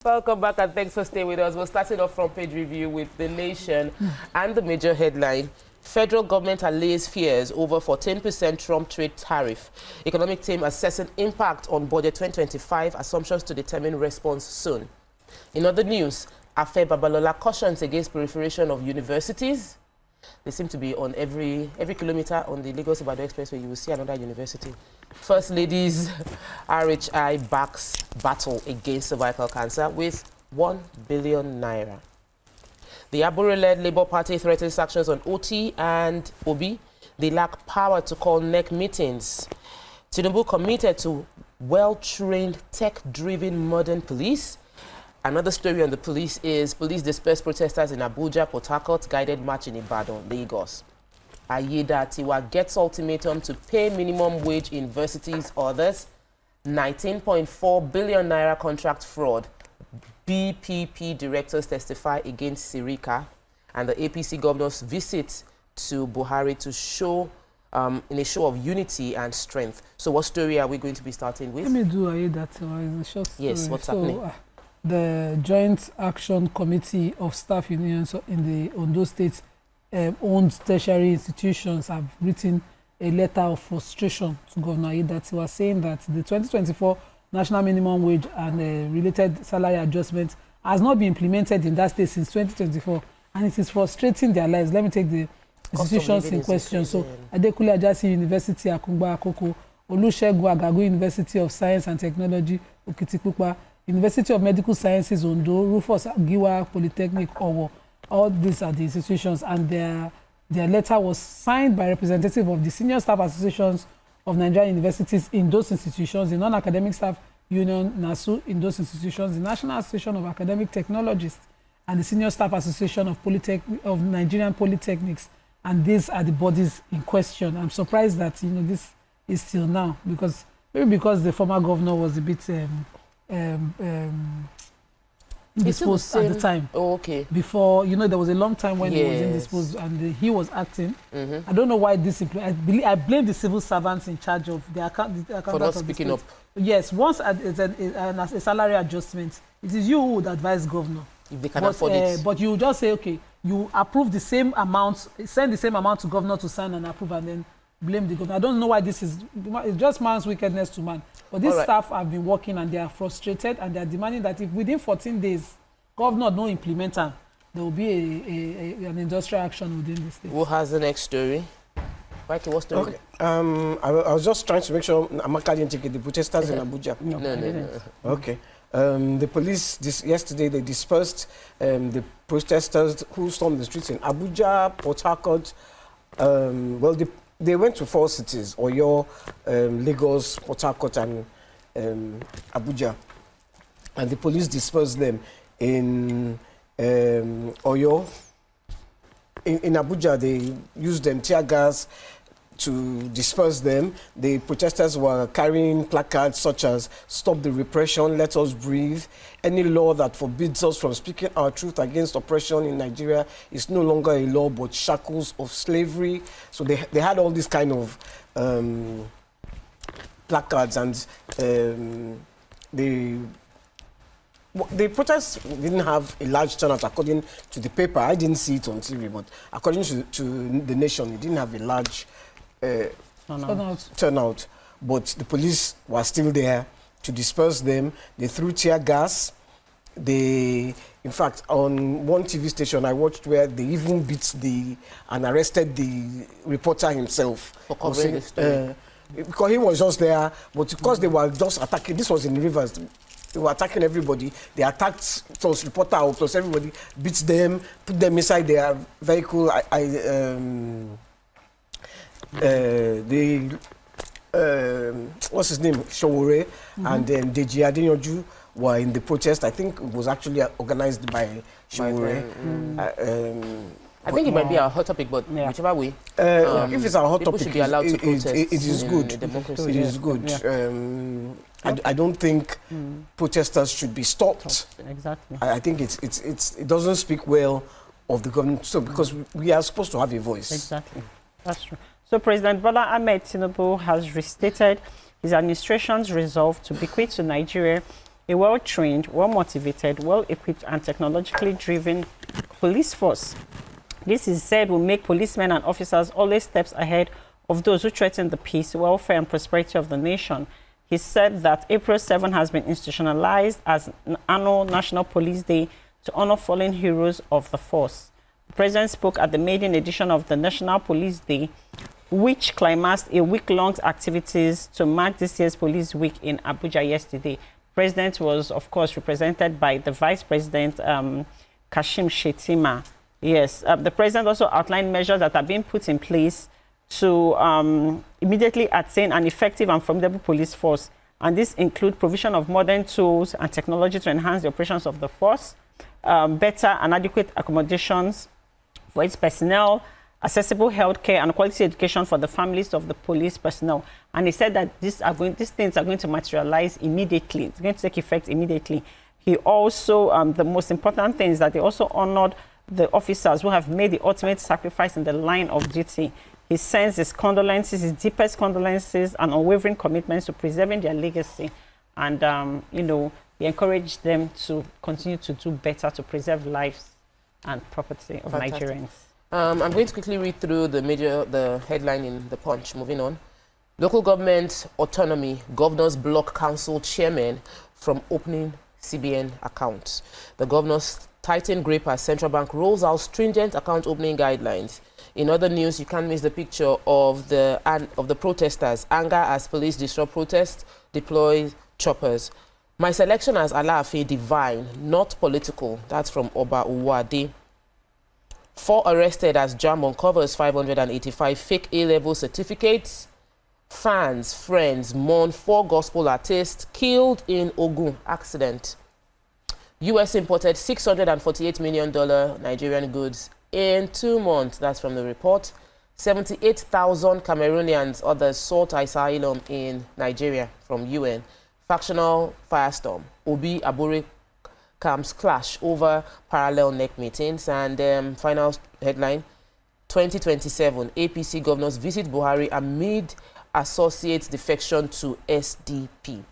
Welcome back and thanks for staying with us. We're starting off front page review with The Nation and the major headline. Federal government allays fears over 14% Trump trade tariff. Economic team assessing impact on budget 2025, assumptions to determine response soon. In other news, Afe Babalola cautions against proliferation of universities. They seem to be on every kilometer on the Lagos-Ibadan Expressway. You will see another university. First Lady's RHI backs battle against cervical cancer with 1 billion naira. The Abure-led Labour Party threatens sanctions on OT and Obi. They lack power to call NEC meetings. Tinubu committed to well-trained, tech-driven modern police. Another story on the police is police dispersed protesters in Abuja, Port Harcourt, guided march in Ibadan, Lagos. Ayedatiwa gets ultimatum to pay minimum wage universities others. 19.4 billion naira contract fraud. BPP directors testify against Sirika. And the APC governors visit to Buhari to show, in a show of unity and strength. So what story are we going to be starting with? Let me do Ayedatiwa in a short story. Yes, what's happening? The Joint Action Committee of Staff Unions in the Ondo State owned tertiary institutions have written a letter of frustration to Governor Ayedatiwa saying that the 2024 national minimum wage and related salary adjustment has not been implemented in that state since 2024, and it is frustrating their lives. Let me take the institutions in question. So, Adekule Ajasi University, Akungba Akoko, Olusegun Agagu University of Science and Technology, Okitipupa, University of Medical Sciences, Ondo, Rufus Giwa Polytechnic, Owo. All these are the institutions, and their letter was signed by representatives of the senior staff associations of Nigerian universities in those institutions, the non-academic staff union, NASU, in those institutions, the National Association of Academic Technologists, and the senior staff association of Nigerian Polytechnics. And these are the bodies in question. I'm surprised that this is still now, because maybe because the former governor was a bit indisposed at the time. Oh, okay. Before, there was a long time when he was indisposed and he was acting. I don't know why this. I blame the civil servants in charge of the account. For not speaking up. Yes, once a salary adjustment, it is you who would advise governor. If they can afford it. But you just say, okay, you approve the same amount, send the same amount to governor to sign and approve, and then blame the governor. I don't know why this is. It's just man's wickedness to man. But these staff have been working and they are frustrated and they are demanding that if within 14 days, governor no implement them, there will be an industrial action within the state. Who has the next story? Mikey, what story? Okay. I was just trying to make sure Amaka didn't take it. The protesters in Abuja. No. Okay. The police yesterday they dispersed the protesters who stormed the streets in Abuja, Port Harcourt. Well, they went to 4 cities: Oyo, Lagos, Port Harcourt, and Abuja. And the police dispersed them in Oyo. In Abuja, they used tear gas to disperse them. The protesters were carrying placards such as "Stop the repression, let us breathe. Any law that forbids us from speaking our truth against oppression in Nigeria is no longer a law but shackles of slavery." So they had all these kind of placards, and the protests didn't have a large turnout according to the paper. I didn't see it on TV, but according to The Nation, it didn't have a large turnout. But the police were still there to disperse them. They threw tear gas. In fact, on one TV station I watched where they even beat and arrested the reporter himself. For covering the story. Because he was just there, but because they were just attacking, this was in Rivers, they were attacking everybody. They attacked plus reporter or plus everybody, beat them, put them inside their vehicle. What's his name? Showore and Deji Adeyanju were in the protest. I think it was actually organized by Showore. I think it might be our hot topic, but whichever way. If it's our hot topic, should be allowed to protest. It is good. It is good. I don't think protesters should be stopped. Exactly. I think it doesn't speak well of the government. So because we are supposed to have a voice. Exactly. That's true. So President Bola Ahmed Tinubu has restated his administration's resolve to bequeath to Nigeria a well-trained, well-motivated, well-equipped and technologically driven police force. This is said will make policemen and officers always steps ahead of those who threaten the peace, welfare and prosperity of the nation. He said that April 7 has been institutionalized as an annual National Police Day to honor fallen heroes of the force. The President spoke at the maiden edition of the National Police Day, which climaxed a week-long activities to mark this year's Police Week in Abuja yesterday. The President was, of course, represented by the Vice President, Kashim Shettima. Yes, the President also outlined measures that are being put in place to immediately attain an effective and formidable police force. And this include provision of modern tools and technology to enhance the operations of the force, better and adequate accommodations for its personnel, accessible healthcare and quality education for the families of the police personnel. And he said that these things are going to materialize immediately. It's going to take effect immediately. He also, the most important thing is that he also honored the officers who have made the ultimate sacrifice in the line of duty. He sends his condolences, his deepest condolences and unwavering commitments to preserving their legacy. And, you know, he encouraged them to continue to do better to preserve lives and property of Nigerians. I'm going to quickly read through the headline in the Punch. Moving on. Local government autonomy, governors block council chairman from opening CBN accounts. The governors tighten grip as central bank rolls out stringent account opening guidelines. In other news, you can't miss the picture of the protesters. Anger as police disrupt protests, deploy choppers. My selection as Allays divine, not political. That's from Oba Uwade. 4 arrested as JAMB uncovers 585 fake A-level certificates. Fans, friends mourn 4 gospel artists killed in Ogun accident. US imported $648 million Nigerian goods in 2 months. That's from the report. 78,000 Cameroonians, others sought asylum in Nigeria from UN. Factional firestorm. Obi Abure camps clash over parallel neck meetings. And final headline, 2027, APC governors visit Buhari amid associates defection to SDP.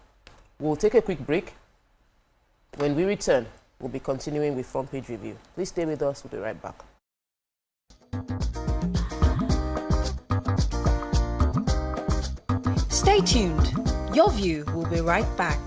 We'll take a quick break. When we return, we'll be continuing with Front Page Review. Please stay with us. We'll be right back. Stay tuned. Your View will be right back.